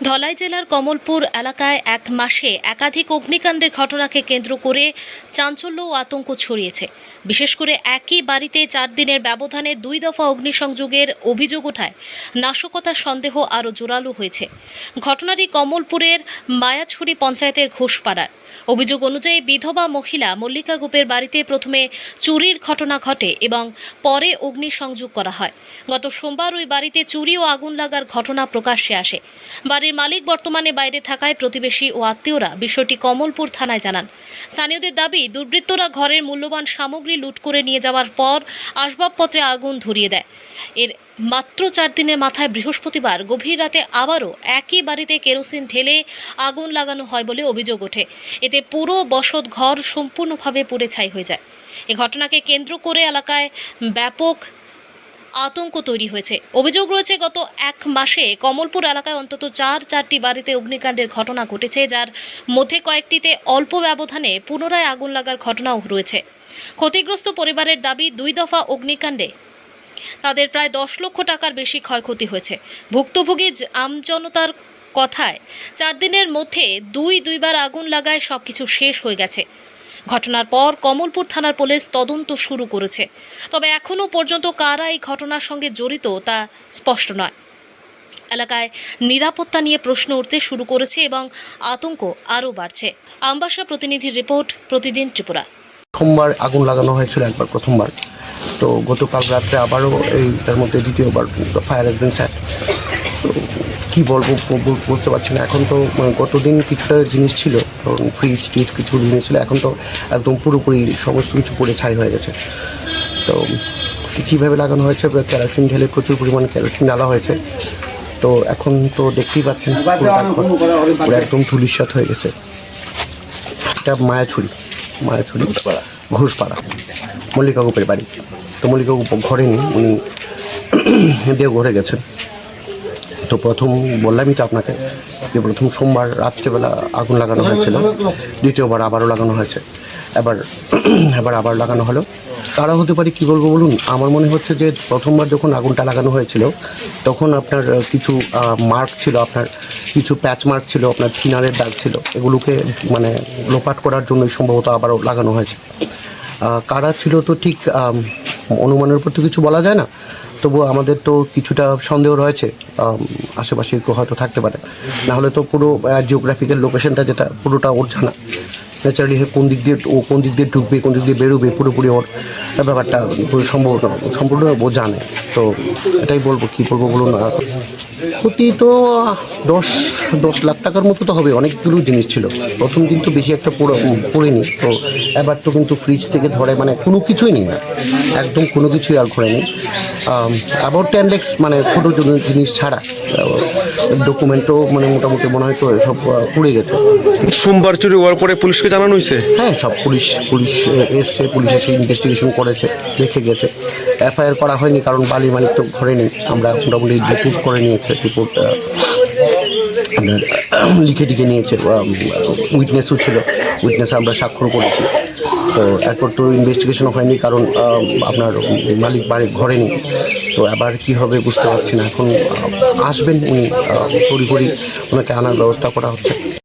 ধলাই জেলার কমলপুর এলাকায় এক মাসে একাধিক অগ্নিকাণ্ডের ঘটনাকে কেন্দ্র করে চাঞ্চল্য ও আতঙ্ক ছড়িয়েছে। বিশেষ করে একই বাড়িতে 4 দিনের ব্যবধানে 2 দফা অগ্নিসংযোগের অভিযোগ ওঠায় নাশকতার সন্দেহ আরও জোরালো হয়েছে। ঘটনাটি কমলপুরের মায়াছড়ি পঞ্চায়েতের ঘোষপাড়ার। অভিযোগ অনুযায়ী বিধবা মহিলা মল্লিকা গোপের বাড়িতে প্রথমে চুরির ঘটনা ঘটে এবং পরে অগ্নিসংযোগ করা হয়। গত সোমবার ওই বাড়িতে চুরি ও আগুন লাগার ঘটনা প্রকাশ্যে আসে। বাড়ির মালিক বর্তমানে বাইরে থাকায় প্রতিবেশী ও আত্মীয়রা বিষয়টি কমলপুর থানায় জানান। স্থানীয়দের দাবি, দুর্বৃত্তরা ঘরের মূল্যবান সামগ্রী লুট করে নিয়ে যাওয়ার পর আসবাবপত্রে আগুন ধরিয়ে দেয়। এর মাত্র 4 দিনের মাথায় বৃহস্পতিবার গভীর রাতে আবারও একই বাড়িতে কেরোসিন ঢেলে আগুন লাগানো হয় বলে অভিযোগ ওঠে। এতে পুরো বসত ঘর সম্পূর্ণভাবে পুড়ে ছাই হয়ে যায়। এই ঘটনাকে কেন্দ্র করে এলাকায় ব্যাপক আতঙ্ক তৈরি হয়েছে। অভিযোগ রয়েছে, গত 1 মাসে কমলপুর এলাকায় অন্তত 4টি বাড়িতে অগ্নিকাণ্ডের ঘটনা ঘটেছে, যার মধ্যে কয়েকটিতে অল্প ব্যবধানে পুনরায় আগুন লাগার ঘটনাও রয়েছে। ক্ষতিগ্রস্ত পরিবারের দাবি, 2 দফা অগ্নিকাণ্ডে তাদের প্রায় 10 লক্ষ টাকার বেশি ক্ষয়ক্ষতি হয়েছে। ভুক্তভোগী আমজনতার কথায় 4 দিনের মধ্যে দুইবার আগুন লাগায় সবকিছু শেষ হয়ে গেছে। ঘটনার পর কমলপুর থানার পুলিশ তদন্ত শুরু করেছে, তবে এখনও পর্যন্ত কারা এই ঘটনার সঙ্গে জড়িত তা স্পষ্ট নয়। এলাকায় নিরাপত্তা নিয়ে প্রশ্ন উঠতে শুরু করেছে এবং আতঙ্ক আরও বাড়ছে। আমবাসা প্রতিনিধির রিপোর্ট, প্রতিদিন ত্রিপুরা। সোমবার আগুন লাগানো হয়েছিল একবার, প্রথমবার। তো গতকাল রাত্রে আবারও তার মধ্যে দ্বিতীয়বার ফায়ার হ্যাজ বিন সেট। তো কী বলবো বলতে পারছি না। এখন তো গতদিন কিছুটা জিনিস ছিল, ধরুন ফ্রিজ টিজ কিছু জিনিস ছিল, এখন তো একদম পুরোপুরি সমস্ত কিছু পুড়ে ছাই হয়ে গেছে। তো কীভাবে লাগানো হয়েছে, কেরোসিন ঢেলে প্রচুর পরিমাণ কেরোসিন ডালা হয়েছে। তো এখন তো দেখতেই পাচ্ছেন পুরো একদম ধূলিসাৎ হয়ে গেছে। এটা মায়াছড়ি ঘোষপাড়া মল্লিকা গোপের বাড়ি। তো মল্লিকা গোপ ঘরে নেই, উনি দেওঘরে গেছেন। তো প্রথম বললামই তো আপনাকে যে প্রথম সোমবার রাত্রেবেলা আগুন লাগানো হয়েছিল, দ্বিতীয়বার আবারও লাগানো হয়েছে, এবার আবার লাগানো হলো। কারা হতে পারে কী বলবো বলুন। আমার মনে হচ্ছে যে প্রথমবার যখন আগুনটা লাগানো হয়েছিল তখন আপনার কিছু মার্ক ছিল, আপনার কিছু প্যাচ মার্ক ছিল, আপনার থিনারের দাগ ছিল, এগুলোকে মানে লোপাট করার জন্যই সম্ভবত আবারও লাগানো হয়েছে। কারা ছিল তো ঠিক অনুমানের উপর তো কিছু বলা যায় না, তবুও আমাদের তো কিছুটা সন্দেহ রয়েছে। আশেপাশে কেউ হয়তো থাকতে পারে, নাহলে তো পুরো জিওগ্রাফিক্যাল লোকেশনটা যেটা পুরোটা ওর জানা। ন্যাচারালি কোন দিক দিয়ে ঢুকবে, কোন দিক দিয়ে বেরোবে, পুরোপুরি ওর ব্যাপারটা সম্পূর্ণ ও জানে। তো এটাই বলবো, কী বলবো বলুন। ক্ষতি তো 10 লাখ টাকার মতো তো হবে। অনেকগুলো জিনিস ছিল, প্রথম দিন তো বেশি একটা পড়েনি। তো এবার তো কিন্তু ফ্রিজ থেকে ধরে মানে কোনো কিছুই নেই, না একদম কোনো কিছুই আর ঘোরেনি। অ্যাবাউট 10 লাখ মানে ছোটো জিনিস ছাড়া ডকুমেন্টও মানে মোটামুটি মনে হয় তো সব পুড়ে গেছে। সোমবার চুরি হওয়ার পরে পুলিশকে জানানো হয়েছে? হ্যাঁ, সব পুলিশ এসছে, পুলিশ এসে ইনভেস্টিগেশন করেছে, দেখে গেছে। এফআইআর করা হয়নি কারণ বালির মালিক তো ঘরে নেই। আমরা মোটামুটি রিপোর্ট করে নিয়েছে, রিপোর্ট আপনার লিখে নিয়েছে। উইটনেসও ছিল, উইটনেসে আমরা স্বাক্ষর করেছি। তো এরপর তো ইনভেস্টিগেশনও হয়নি কারণ আপনার মালিক বাড়ি ঘরে নেই। তো আবার কী হবে বুঝতে পারছি না। এখন আসবেন উনি, তড়িঘড়ি ওনাকে আনার ব্যবস্থা করা হচ্ছে।